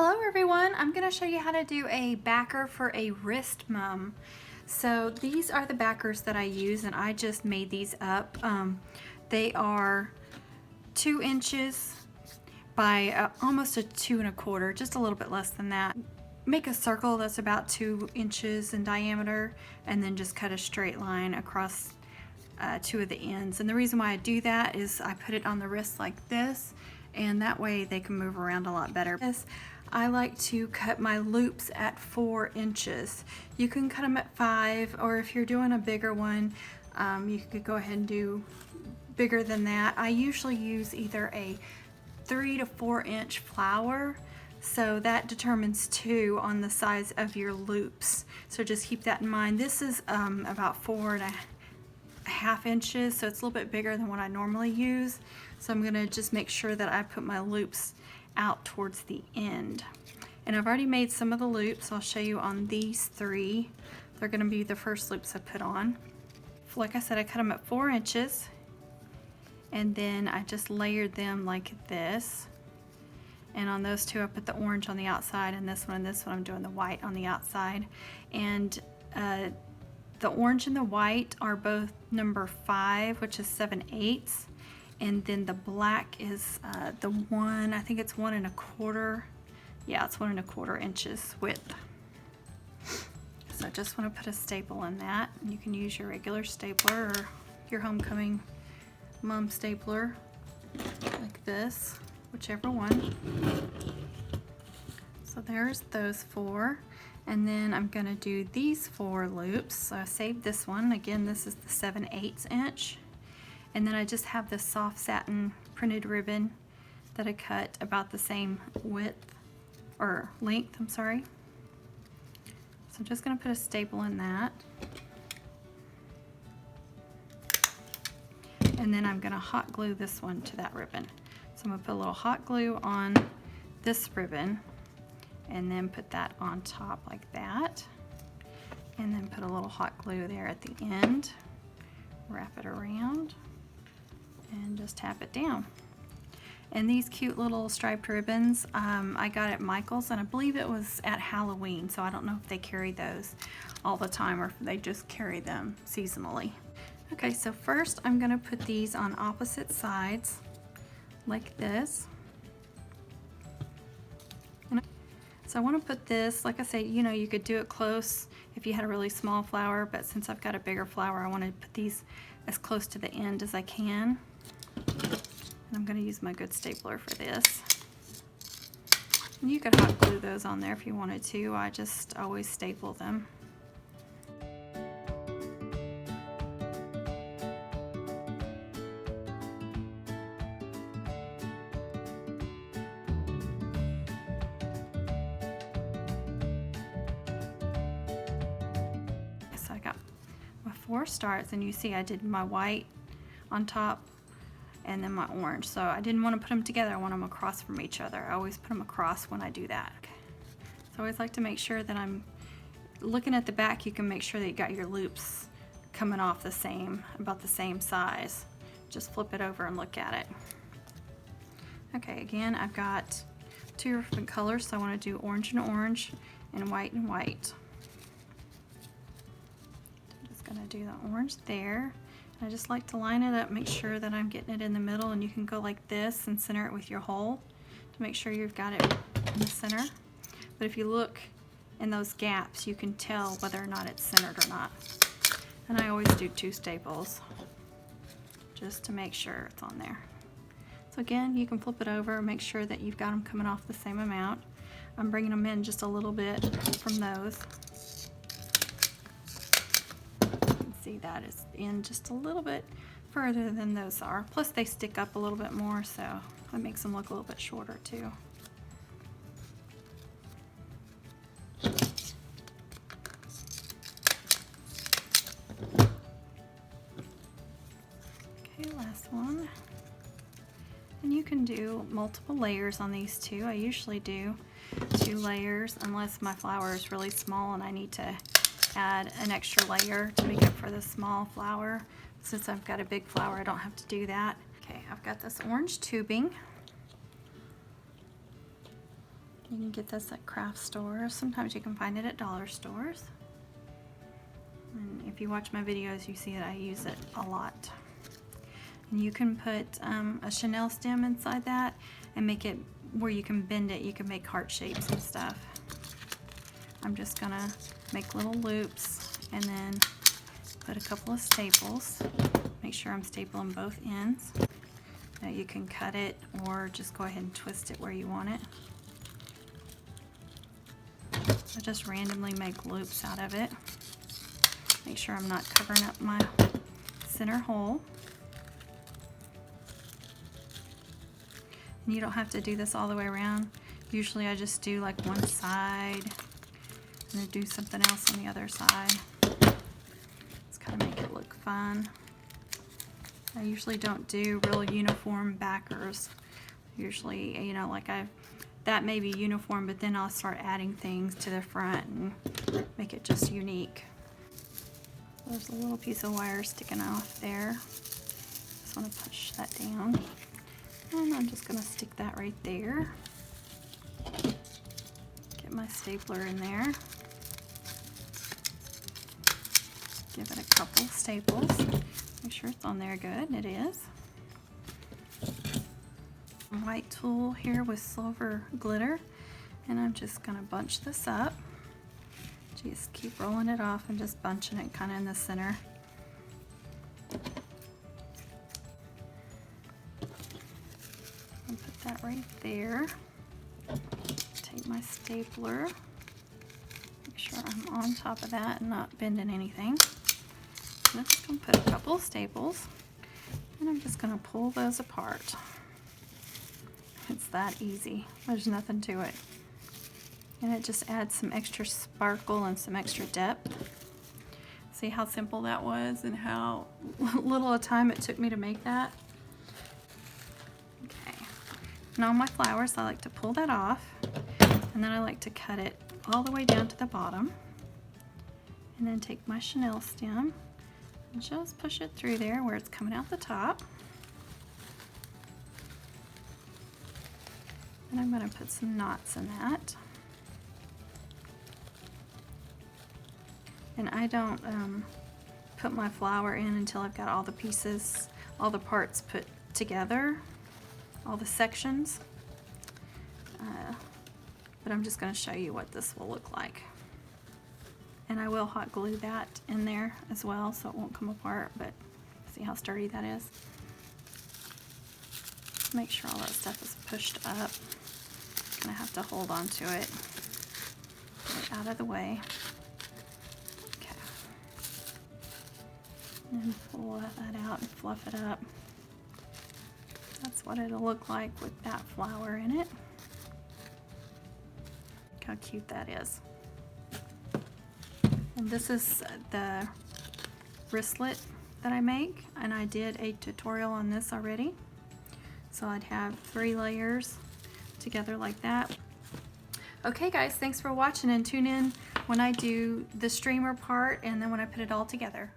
Hello everyone, I'm going to show you how to do a backer for a wrist mum. So these are the backers that I use, and I just made these up. They are 2 inches by almost a 2 1/4, just a little bit less than that. Make a circle that's about 2 inches in diameter and then just cut a straight line across 2 of the ends. And the reason why I do that is I put it on the wrist like this, and that way they can move around a lot better. I like to cut my loops at 4 inches. You can cut them at 5, or if you're doing a bigger one, you could go ahead and do bigger than that. I usually use either a 3 to 4 inch flower, so that determines 2 on the size of your loops. So just keep that in mind. This is about 4.5 inches, so it's a little bit bigger than what I normally use. So I'm gonna just make sure that I put my loops out towards the end. And I've already made some of the loops. I'll show you on these 3. They're gonna be the first loops I put on. Like I said, I cut them at 4 inches, and then I just layered them like this. And on those 2 I put the orange on the outside, and this one I'm doing the white on the outside. And the orange and the white are both number 5, which is 7/8. And then the black is the one, I think it's 1 1/4. Yeah, it's 1 1/4 inches width. So I just want to put a staple in that. You can use your regular stapler or your homecoming mum stapler like this, whichever one. So there's those 4. And then I'm gonna do these 4 loops. So I saved this one. Again, this is the 7/8 inch. And then I just have this soft satin printed ribbon that I cut about the same width, or length, I'm sorry. So I'm just gonna put a staple in that. And then I'm gonna hot glue this one to that ribbon. So I'm gonna put a little hot glue on this ribbon, and then put that on top like that. And then put a little hot glue there at the end. Wrap it around and just tap it down. And these cute little striped ribbons, I got at Michael's, and I believe it was at Halloween, so I don't know if they carry those all the time or if they just carry them seasonally. Okay, so first I'm gonna put these on opposite sides like this. So I want to put this, like I say, you know, you could do it close if you had a really small flower, but since I've got a bigger flower, I want to put these as close to the end as I can. And I'm going to use my good stapler for this. And you could hot glue those on there if you wanted to. I just always staple them. So I got my 4 starts, and you see I did my white on top and then my orange. So I didn't want to put them together, I want them across from each other. I always put them across when I do that. Okay. So I always like to make sure that I'm looking at the back. You can make sure that you got your loops coming off about the same size. Just flip it over and look at it. Okay, again, I've got 2 different colors, so I want to do orange and orange and white and white. I'm just going to do the orange there. I just like to line it up, make sure that I'm getting it in the middle, and you can go like this and center it with your hole to make sure you've got it in the center. But if you look in those gaps, you can tell whether or not it's centered or not. And I always do 2 staples just to make sure it's on there. So again, you can flip it over, make sure that you've got them coming off the same amount. I'm bringing them in just a little bit from those. See, that is in just a little bit further than those are. Plus they stick up a little bit more, so that makes them look a little bit shorter too. Okay, last one. And you can do multiple layers on these too. I usually do 2 layers unless my flower is really small and I need to add an extra layer to make up for the small flower. Since I've got a big flower, I don't have to do that. Okay, I've got this orange tubing. You can get this at craft stores. Sometimes you can find it at dollar stores. And if you watch my videos, you see that I use it a lot. And you can put a Chanel stem inside that and make it where you can bend it. You can make heart shapes and stuff. I'm just gonna make little loops and then put a couple of staples. Make sure I'm stapling both ends. Now you can cut it or just go ahead and twist it where you want it. I just randomly make loops out of it. Make sure I'm not covering up my center hole. And you don't have to do this all the way around. Usually I just do like one side and then do something else on the other side. Just kind of make it look fun. I usually don't do real uniform backers. Usually, you know, like that may be uniform, but then I'll start adding things to the front and make it just unique. There's a little piece of wire sticking off there. Just want to push that down. And I'm just going to stick that right there. Get my stapler in there. Give it a couple staples. Make sure it's on there good. It is. A white tulle here with silver glitter. And I'm just going to bunch this up. Just keep rolling it off and just bunching it kind of in the center. And put that right there. Take my stapler. Make sure I'm on top of that and not bending anything. I'm just going to put a couple of staples and I'm just going to pull those apart. It's that easy. There's nothing to it. And it just adds some extra sparkle and some extra depth. See how simple that was and how little a time it took me to make that? Okay. Now on my flowers, I like to pull that off and then I like to cut it all the way down to the bottom. And then take my Chanel stem and just push it through there where it's coming out the top. And I'm going to put some knots in that. And I don't put my flower in until I've got all the pieces, all the parts put together, all the sections. But I'm just going to show you what this will look like. And I will hot glue that in there as well so it won't come apart, but see how sturdy that is. Make sure all that stuff is pushed up. I'm going to have to hold on to it. Get it out of the way. Okay. And pull that out and fluff it up. That's what it'll look like with that flower in it. Look how cute that is. And this is the wristlet that I make, and I did a tutorial on this already. So I'd have 3 layers together like that. Okay guys, thanks for watching and tune in when I do the streamer part and then when I put it all together.